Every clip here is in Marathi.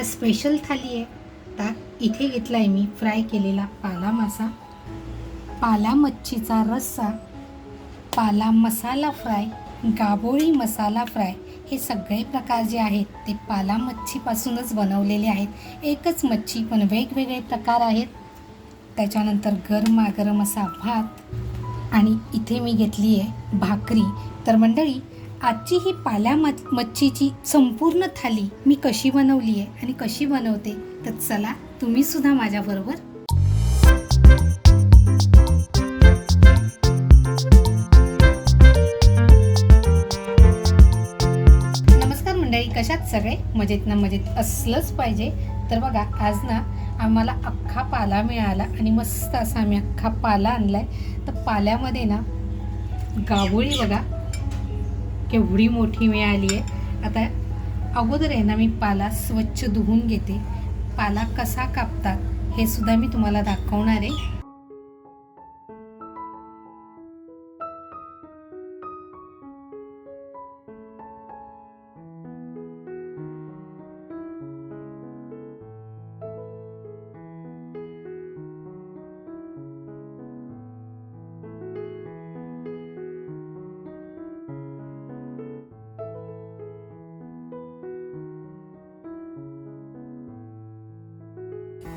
स्पेशल थाली आहे. आता इथे घेतला आहे मी फ्राय केलेला पाला मासा, पाला मच्छीचा रस्सा, पाला मसाला फ्राय, गाबोळी मसाला फ्राय. हे सगळे प्रकार जे आहेत ते पाला मच्छीपासूनच बनवलेले आहेत. एकच मच्छी पण वेगवेगळे प्रकार आहेत. त्याच्यानंतर गरमागरम असा भात आणि इथे मी घेतली आहे भाकरी. तर मंडळी, आजची ही पाला मच्छीची संपूर्ण थाली मी कशी बनवली आहे आणि कशी बनवते, तर चला तुम्ही सुद्धा माझ्याबरोबर. नमस्कार मंडळी, कशात सगळे मजेत ना? मजेत असलंच पाहिजे. तर बघा, आज ना आम्हाला अख्खा पाला मिळाला आणि मस्त असा आम्ही अख्खा पाला आणलाय. तर पाल्यामध्ये ना गाबोळी बघा केवढी मोठी मिळाली आहे. आता अगोदर आहे ना मी पाला स्वच्छ धुवून घेते. पाला कसा कापतात हे सुद्धा मी तुम्हाला दाखवणार आहे.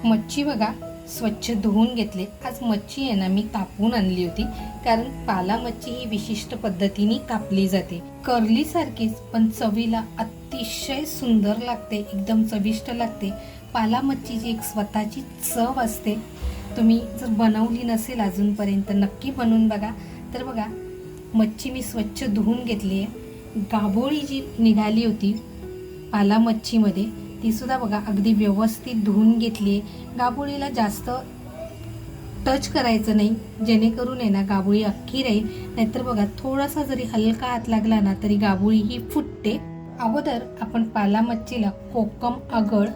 मच्छी बघा स्वच्छ धुवून घेतले. आज मच्छी आहे ना मी कापून आणली होती, कारण पाला मच्छी ही विशिष्ट पद्धतीने कापली जाते. कर्ली सारखीच पण चवीला अतिशय सुंदर लागते, एकदम चविष्ट लागते. पाला मच्छीची एक स्वतःची चव असते. तुम्ही जर बनवली नसेल अजूनपर्यंत नक्की बनवून बघा. तर बघा, मच्छी मी स्वच्छ धुवून घेतली आहे. गाबोळी जी निघाली होती पाला मच्छीमध्ये ती सुद्धा बघा अगदी व्यवस्थित धुवून घेतली आहे. गाबोळीला जास्त टच करायचं नाही, जेणेकरून आहे ना गाबोळी अख्खी राहील. नाहीतर बघा थोडासा जरी हलका हात लागला ना तरी गाबोळी ही फुटते. अगोदर आपण पाला मच्छीला कोकम आगळ,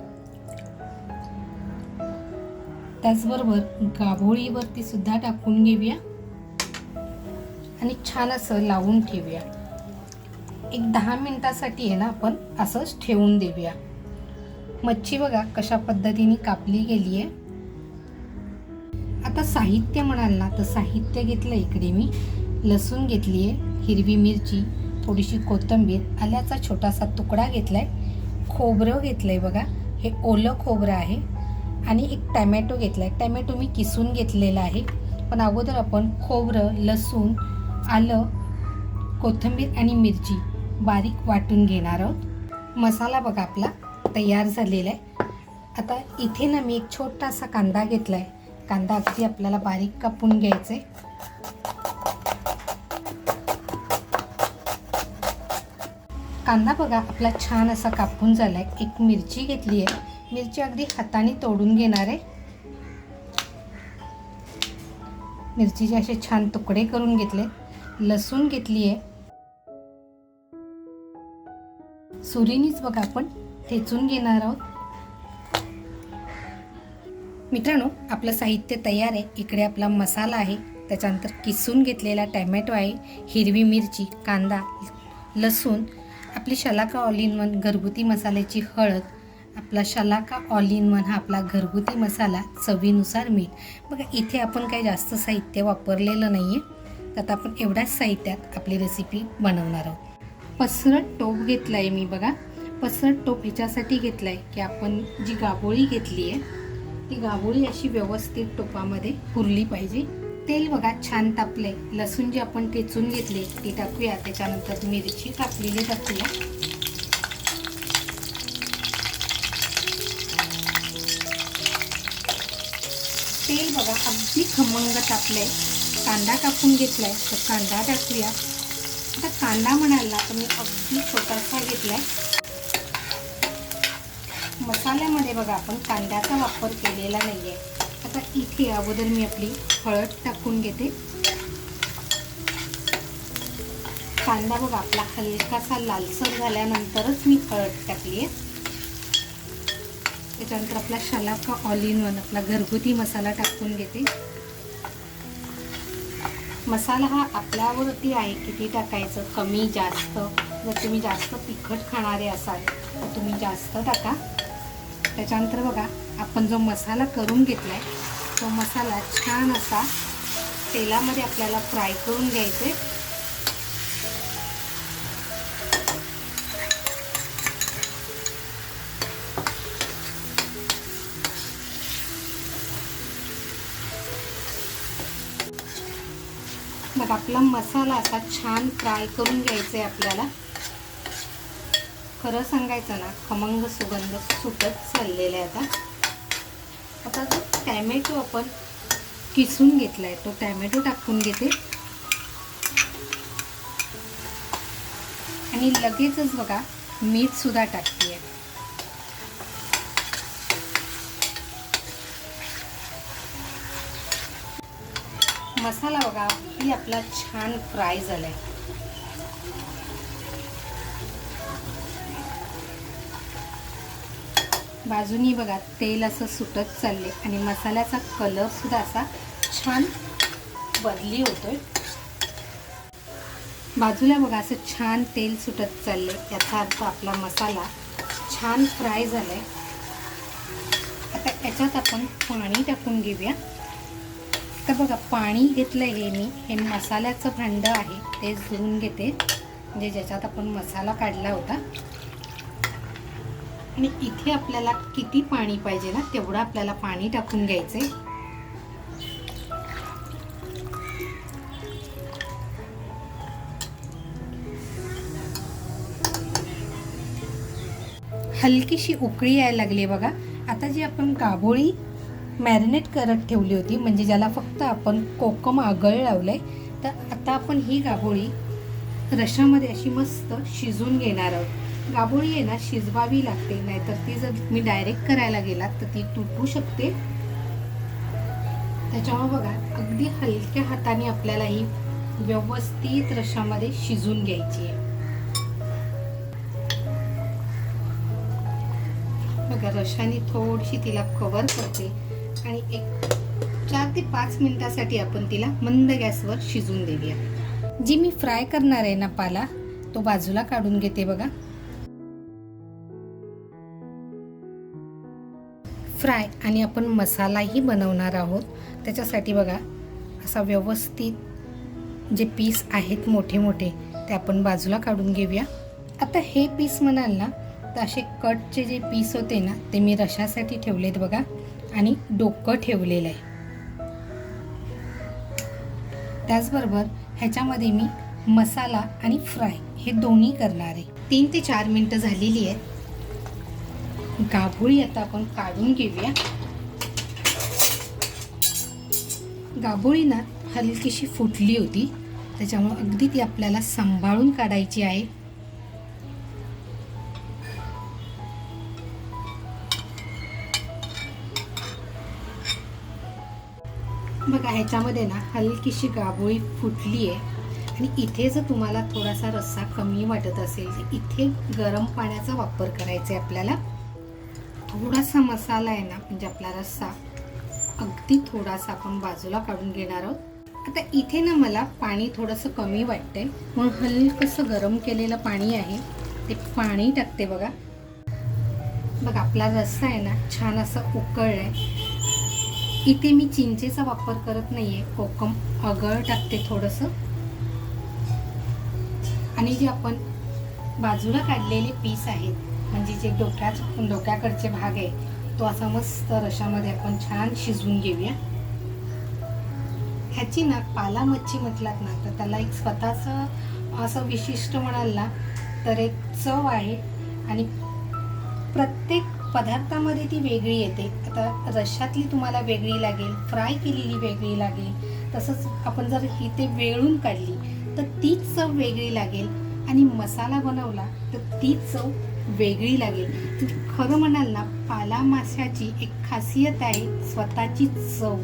त्याचबरोबर गाबोळीवरती सुद्धा टाकून घेऊया आणि छान असं लावून ठेवूया. एक 10 मिनिटासाठी आहे ना आपण असंच ठेवून देऊया. मच्छी बघा कशा पद्धतीने कापली गेली आहे. आता साहित्य म्हणाल ना तर साहित्य घेतलं. इकडे मी लसूण घेतली आहे, हिरवी मिरची, थोडीशी कोथिंबीर, आल्याचा छोटासा तुकडा घेतलाय, खोबरं घेतलंय बघा, हे ओलं खोबरं आहे, आणि एक टॅमॅटो घेतलाय. टॅमॅटो मी किसून घेतलेला आहे. पण अगोदर आपण खोबरं, लसूण, आलं, कोथिंबीर आणि मिरची बारीक वाटून घेणार आहोत. मसाला बघा आपला तयार झालेला आहे. आता इथे ना मी एक छोटासा कांदा घेतलाय. कांदा अगदी आपल्याला बारीक कापून घ्यायचे. कांदा बघा आपला छान असा कापून झालाय. एक मिरची घेतली आहे. मिरची अगदी हाताने तोडून घेणार आहे. मिरचीचे असे छान तुकडे करून घेतले. लसूण घेतली आहे. सुरीनीच बघा आपण ठेचून घेणार आहोत. मित्रांनो, आपलं साहित्य तयार आहे. इकडे आपला मसाला आहे, त्याच्यानंतर किसून घेतलेला टॅमॅटो आहे, हिरवी मिरची, कांदा, लसूण, आपली शलाका ऑल इन वन घरगुती मसाल्याची हळद, आपला शलाका ऑल इन वन हा आपला घरगुती मसाला, चवीनुसार मीठ. बघा इथे आपण काही जास्त साहित्य वापरलेलं नाही आहे. आता आपण एवढ्याच साहित्यात आपली रेसिपी बनवणार आहोत. पसरट टोप घेतला आहे मी बघा. पसरट टोप ह्याच्यासाठी घेतला आहे की आपण जी गाबोळी घेतली आहे ती गाबोळी अशी व्यवस्थित टोपामध्ये पुरली पाहिजे. तेल बघा छान तापले. लसूण जे आपण ठेचून घेतले ती टाकूया. त्याच्यानंतर मिरची कापलेली टाकूया. तेल बघा अगदी खमंग तापले. कांदा कापून घेतलाय तर कांदा टाकूया. आता कांदा म्हणाल ना तर मी अगदी छोटासा घेतलाय. मसाल्यामध्ये बघा आपण कांद्याचा वापर केलेला नाही आहे. आता इथे अगोदर मी आपली हळद टाकून घेते. कांदा बघा आपला हलकासा लालसर झाल्यानंतरच मी हळद टाकली आहे. त्याच्यानंतर आपला शलाका ऑल इन वन आपला घरगुती मसाला टाकून घेते. मसाला हा आपल्यावरती आहे किती टाकायचं, कमी जास्त. जर तुम्ही जास्त तिखट खाणारे असाल तर तुम्ही जास्त टाका. त्याच्यानंतर बघा आपण जो मसाला करून घेतलाय तो मसाला छान असा तेलामध्ये आपल्याला फ्राय करून घ्यायचे. मग आपला मसाला असा छान फ्राय करून घ्यायचा आहे आपल्याला. खरं सांगायचं ना, खमंग सुगंध सुटत चाललेला आहे. आता जो टॅमॅटो आपण किसून घेतला आहे तो टॅमॅटो टाकून घेते आणि लगेचच बघा मीठ सुद्धा टाकते. मसाला बघा ही आपला छान फ्राय झालाय. बाजूनी बघा तेल असं सुटत चालले आणि मसाल्याचा कलर सुद्धा असा छान बदली होतोय. बाजूला बघा असं छान तेल सुटत चालले, याचा अर्थ आपला मसाला छान फ्राय झालाय. आता याच्यात आपण पाणी टाकून घेऊया. तर बघा पाणी घेतलं हे मसाल्याचं भांडं आहे ते धुवून घेते, म्हणजे ज्याच्यात आपण मसाला काढला होता. आणि इथे आपल्याला किती पाणी पाहिजे ना तेवढं आपल्याला पाणी टाकून घ्यायचे. हलकीशी उकळी यायला लागली बघा. आता जी आपण गाभोळी मॅरिनेट करत ठेवली होती, म्हणजे ज्याला फक्त आपण कोकम आगळ लावलंय, तर आता आपण ही गाभोळी रशामध्ये अशी मस्त शिजून घेणार आहोत. गाभोळी आहे ना शिजवावी लागते, नाहीतर ती जर मी डायरेक्ट करायला गेलात तर ती तुटू शकते. त्याच्यामुळे बघा अगदी हलक्या हाताने आपल्याला ही व्यवस्थित रशामध्ये शिजून घ्यायची आहे. बघा रशाने थोडीशी तिला कव्हर करते आणि एक 4 ते 5 मिनिटासाठी आपण तिला मंद गॅसवर शिजून देऊया. जी मी फ्राय करणार आहे ना पाला, तो बाजूला काढून घेते बघा. फ्राय आणि आपण मसालाही बनवणार आहोत, त्याच्यासाठी बघा असा व्यवस्थित जे पीस आहेत मोठे मोठे ते आपण बाजूला काढून घेऊया. आता हे पीस म्हणाल ना तर असे कटचे जे पीस होते ना ते मी रशासाठी ठेवलेत बघा, आणि डोकं ठेवलेलं आहे. त्याचबरोबर ह्याच्यामध्ये मी मसाला आणि फ्राय हे दोन्ही करणार आहे. 3 ते 4 मिनिटं झालेली आहेत. गाभोळी आता आपण काढून घेऊया. गाभोळी ना हलकीशी फुटली होती, त्याच्यामुळे अगदी ती आपल्याला सांभाळून काढायची आहे. बघा ह्याच्यामध्ये ना हलकीशी गाभोळी फुटली आहे. आणि इथे जर तुम्हाला थोडासा रस्सा कमी वाटत असेल तर इथे गरम पाण्याचा वापर करायचा आहे आपल्याला. थोडासा मसाला आहे ना, म्हणजे आपला रस्सा अगदी थोडासा आपण बाजूला काढून घेणार आहोत. आता इथे ना मला पाणी थोडंसं कमी वाटतंय, मग हलकंसं गरम केलेलं पाणी आहे ते पाणी टाकते बघा. बघा आपला रस्सा आहे ना छान असा उकळलाय. इथे मी चिंचेचा वापर करत नाहीये, कोकम आगळ टाकते थोडंसं. आणि जे आपण बाजूला काढलेले पीस आहेत, म्हणजे जे डोक्याकडचे भाग आहे तो असा मस्त रशामध्ये आपण छान शिजवून घेऊया. ह्याची ना पाला मच्छी म्हटलात ना तर त्याला एक स्वतःचं असं विशिष्ट म्हणाल ना तर एक चव आहे, आणि प्रत्येक पदार्थामध्ये ती वेगळी येते. आता रश्शातली तुम्हाला वेगळी लागेल, फ्राय केलेली वेगळी लागेल, तसंच आपण जर ही ते वेळून काढली तर तीच चव वेगळी लागेल, आणि मसाला बनवला तर तीच चव वेगळी लागेल. खरं म्हणाल ना पाला माशाची एक खासियत आहे स्वतःची चव.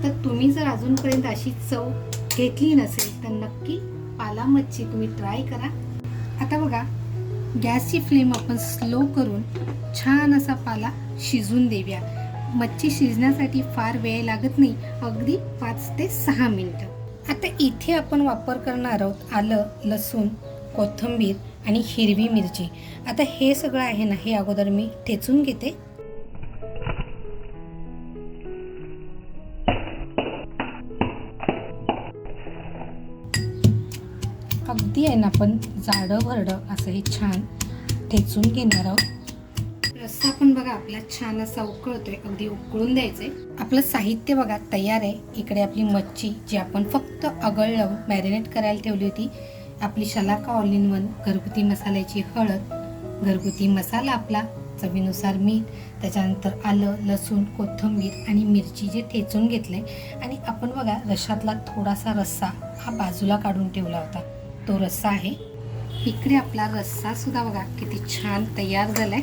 तर तुम्ही जर अजूनपर्यंत अशी चव घेतली नसेल तर नक्की पाला मच्छी तुम्ही ट्राय करा. आता बघा गॅसची फ्लेम आपण स्लो करून छान असा पाला शिजून देऊया. मच्छी शिजण्यासाठी फार वेळ लागत नाही, अगदी 5 ते 6 मिनिटं. आता इथे आपण वापर करणार आहोत आलं, लसूण, कोथिंबीर आणि हिरवी मिरची. आता हे सगळं आहे ना, हे अगोदर मी ठेचून घेते. अगदी आहे ना, आपण जाडं भरडं असं हे छान ठेचून घेणार आहोत. रस्सा पण बघा आपला छान असा उकळतोय, अगदी उकळून द्यायचंय. आपलं साहित्य बघा तयार आहे. इकडे आपली मच्छी जी आपण फक्त आगळ लावून मॅरिनेट करायला ठेवली होती, आपली शलाका ऑल इन वन घरगुती मसाल्याची हळद, घरगुती मसाला आपला चवीनुसार मीठ, त्याच्यानंतर आलं, लसूण, कोथिंबीर आणि मिरची जे ठेचून घेतले. आणि आपण बघा रशातला थोडासा रस्सा हा बाजूला काढून ठेवला होता, तो रस्सा आहे. इकडे आपला रस्सा सुद्धा बघा किती छान तयार झालाय.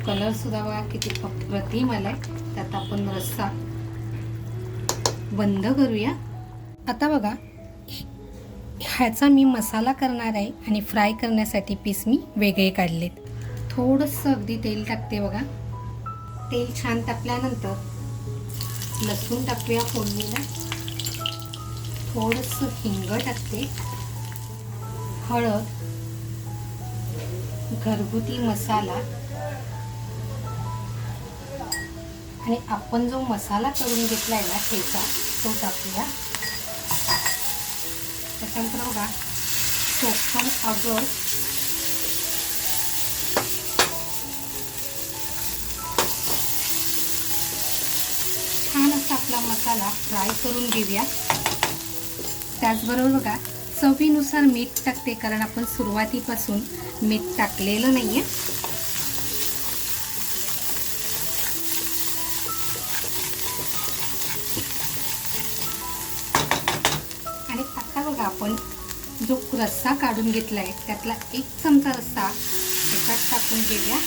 कलर सुद्धा बघा किती अप्रतिम आलाय. त्यात आपण रस्सा बंद करूया. आता बघा ह्याचा मी मसाला करणार आहे आणि फ्राय करण्यासाठी पीस मी वेगळे काढलेत. थोडंसं अगदी तेल टाकते बघा. तेल छान टाकल्यानंतर लसूण टाकूया फोडणीला. थोडंसं हिंग टाकते, हळद, घरगुती मसाला आणि आपण जो मसाला करून घेतलाय ना ठेचा तो टाकूया. त्याच्यानंतर बघा कोकम, आगळ, छान असा आपला मसाला फ्राय करून घेऊया. त्याचबरोबर बघा चवीनुसार मीठ टाकते, कारण आपण सुरुवातीपासून मीठ टाकलेलं नाहीये. आणि आता बघा आपण जो रस्सा काढून घेतलाय त्यातला 1 चमचा रस्सा याच्यात टाकून घेऊया.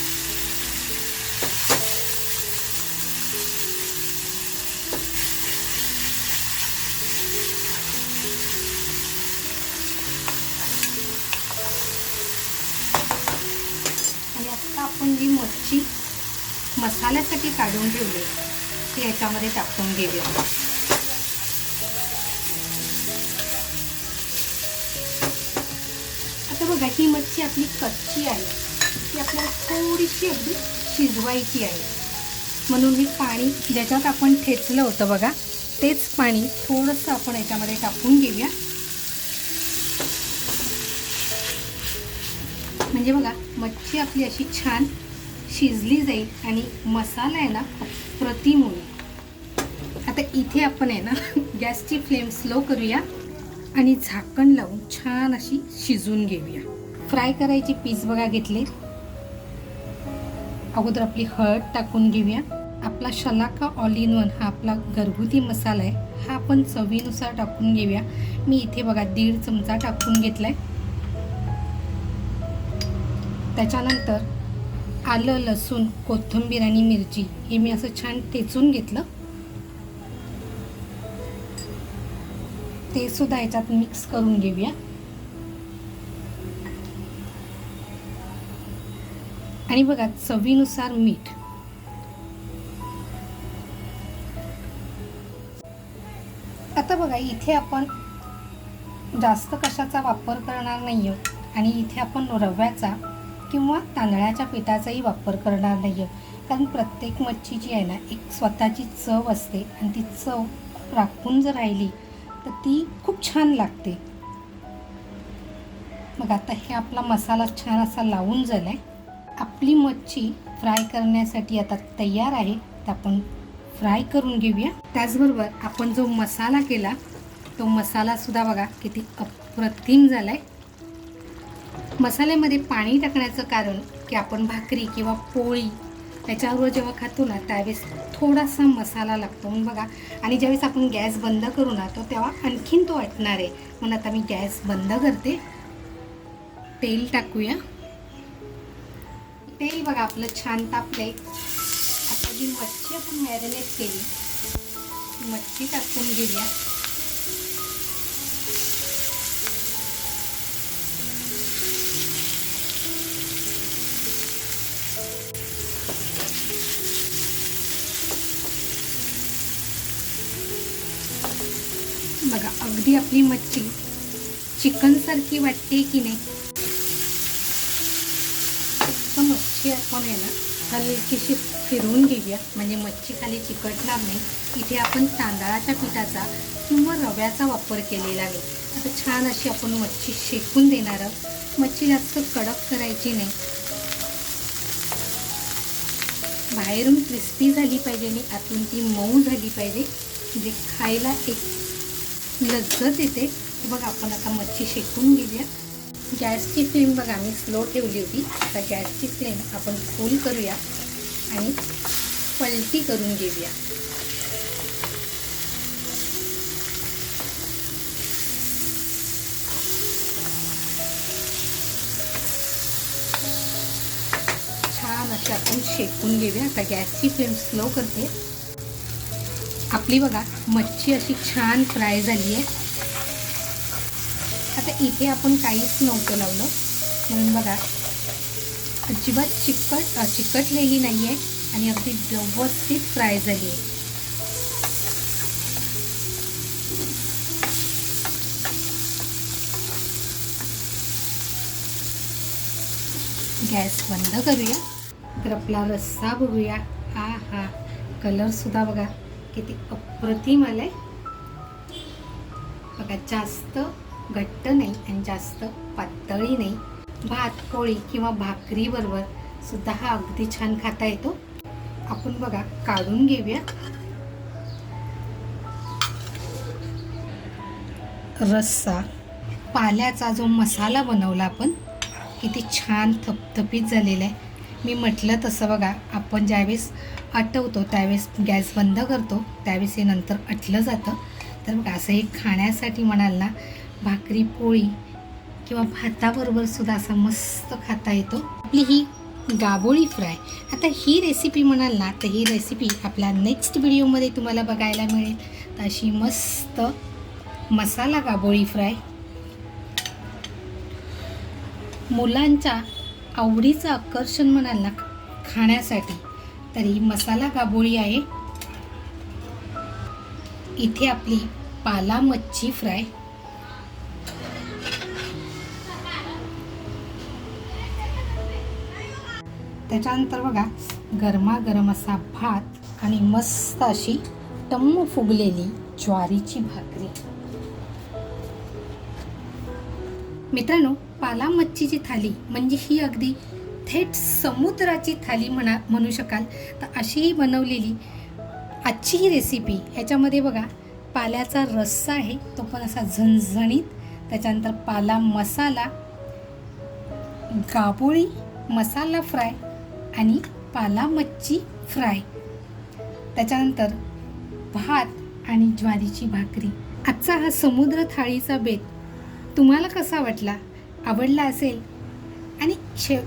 आणि आता आपण जी मच्छी मसाल्यासाठी काढून ठेवली ती याच्यामध्ये टाकून घेऊया. आता बघा ही मच्छी आपली कच्ची आहे, ती आपल्याला थोडीशी अगदी शिजवायची आहे. म्हणून हे पाणी ज्याच्यात आपण ठेचलं होतं बघा तेच पाणी थोडंसं आपण याच्यामध्ये टाकून घेऊया. म्हणजे बघा मच्छी आपली अशी छान शिजली जाईल आणि मसाला आहे ना अप्रतिम होईल. आता इथे आपण आहे ना गॅसची फ्लेम स्लो करूया आणि झाकण लावून छान अशी शिजून घेऊया. फ्राय करायची पीस बघा घेतले. अगोदर आपली हळद टाकून घेऊया. आपला शलाका ऑल इन वन हा आपला घरगुती मसाला आहे, हा आपण चवीनुसार टाकून घेऊया. मी इथे बघा 1.5 चमचा टाकून घेतलाय. त्याच्यानंतर आलं, लसूण, कोथिंबीर आणि मिरची हे मी असं छान ठेचून घेतलं, ते सुद्धा याच्यात मिक्स करून घेऊया. आणि बघा चवीनुसार मीठ. आता बघा इथे आपण जास्त कशाचा वापर करणार नाही आहोत आणि इथे आपण रव्याचा किंवा तांदळाच्या पिठाचाही वापर करणार नाही आहोत, कारण प्रत्येक मच्छी जी आहे ना एक स्वतःची चव असते आणि ती चव राखून जर राहिली तर ती खूप छान लागते. मग आता हे आपला मसाला छान असा लावून झालाय. आपली मच्छी फ्राय करण्यासाठी आता तयार आहे, तर आपण फ्राय करून घेऊया. त्याचबरोबर आपण जो मसाला केला तो मसाला सुद्धा बघा किती अप्रतिम झालाय. मसाल्यामध्ये पाणी टाकण्याचं कारण की आपण भाकरी किंवा पोळी त्याच्याबरोबर जेव्हा खातो ना त्यावेळेस थोडासा मसाला लागतो म्हणून बघा. आणि ज्यावेळेस आपण गॅस बंद करू ना तो तेव्हा आणखीन तो वाटणार आहे, म्हणून आता मी गॅस बंद करते. तेल टाकूया. तेल बघा आपलं छान तापलंय. आता जी मच्छी आपण मॅरिनेट केली ती मच्छी टाकून घेऊया. बघा अगदी आपली मच्छी चिकनसारखी वाटते की नाही. तर मच्छी आपण आहे ना हलकीशी फिरवून घेऊया, म्हणजे मच्छी खाली चिकटणार नाही. इथे आपण तांदळाच्या पिठाचा किंवा रव्याचा वापर केलेला आहे. आता छान अशी आपण मच्छी शेकून देणार आहोत. मच्छी जास्त कडक करायची नाही, बाहेरून क्रिस्पी झाली पाहिजे आणि आतून ती मऊ झाली पाहिजे, म्हणजे खायला एक लज्जत येते. बघा आपण आता मच्छी शेकून घेऊया. गॅसची फ्लेम बघा मी स्लो ठेवली होती. आता गॅसची फ्लेम आपण फुल करूया आणि पलटी करून घेऊया. छान अशी आपण शेकून घेऊया. आता गॅसची फ्लेम स्लो करते. आपली बघा मच्छी अशी छान फ्राय झाली आहे. आता इथे आपण काहीच नव्हतं लावलं, म्हणून बघा अजिबात चिकटलेली नाही आहे आणि अगदी व्यवस्थित फ्राय झाली आहे. गॅस बंद करूया. तर आपला रस्सा बघूया. हा कलरसुद्धा बघा किती अप्रतिम आलाय. बघा जास्त घट्ट नाही आणि जास्त पातळी नाही. भात पोळी किंवा भाकरी बरोबर सुद्धा हा अगदी छान खाता येतो. आपण बघा काढून घेऊया. रस्सा पाल्याचा जो मसाला बनवला आपण किती छान थपथपीत झालेला आहे. मी म्हटलं तसं बघा आपण ज्यावेळेस आटवतो त्यावेळेस गॅस बंद करतो, त्यावेळेस हे नंतर आटलं जातं. तर बघा असं हे खाण्यासाठी म्हणाल ना भाकरी पोळी किंवा भाताबरोबर सुद्धा असा मस्त खाता येतो. आपली ही गाबोळी फ्राय. आता ही रेसिपी म्हणाल ना तर ही रेसिपी आपल्या नेक्स्ट व्हिडिओमध्ये तुम्हाला बघायला मिळेल. तर अशी मस्त मसाला गाबोळी फ्राय, मुलांच्या आवडीचं आकर्षण म्हणाल ना खाण्यासाठी, तर ही मसाला गाबोळी आहे. इथे आपली पाला मच्छी फ्राय, त्याच्यानंतर बघा गरमागरम असा भात आणि मस्त अशी टम्म फुगलेली ज्वारीची भाकरी. मित्रांनो, पाला मच्छीची थाली म्हणजे ही अगदी थेट समुद्राची थाली म्हणू शकाल. तर अशी ही बनवलेली आजची ही रेसिपी. ह्याच्यामध्ये बघा पाल्याचा रस्सा आहे, तो पण असा झणझणीत. त्याच्यानंतर पाला मसाला, गाबोळी मसाला फ्राय आणि पाला मच्छी फ्राय, त्याच्यानंतर भात आणि ज्वारीची भाकरी. आजचा हा समुद्र थाळीचा बेत तुम्हाला कसा वाटला? आवडला असेल आणि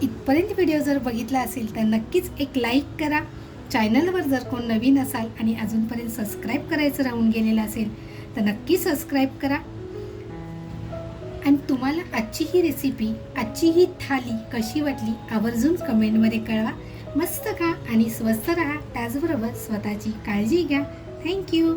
इथपर्यंत व्हिडिओ जर बघितला असेल तर नक्कीच एक लाईक करा. चॅनलवर जर कोण नवीन असाल आणि अजूनपर्यंत सबस्क्राईब करायचं राहून गेलेलं असेल तर नक्की सबस्क्राईब करा. आणि तुम्हाला आजची ही रेसिपी, आजची ही थाली कशी वाटली आवर्जून कमेंटमध्ये कळवा. मस्त खा आणि स्वस्थ राहा, त्याचबरोबर स्वतःची काळजी घ्या. थँक्यू.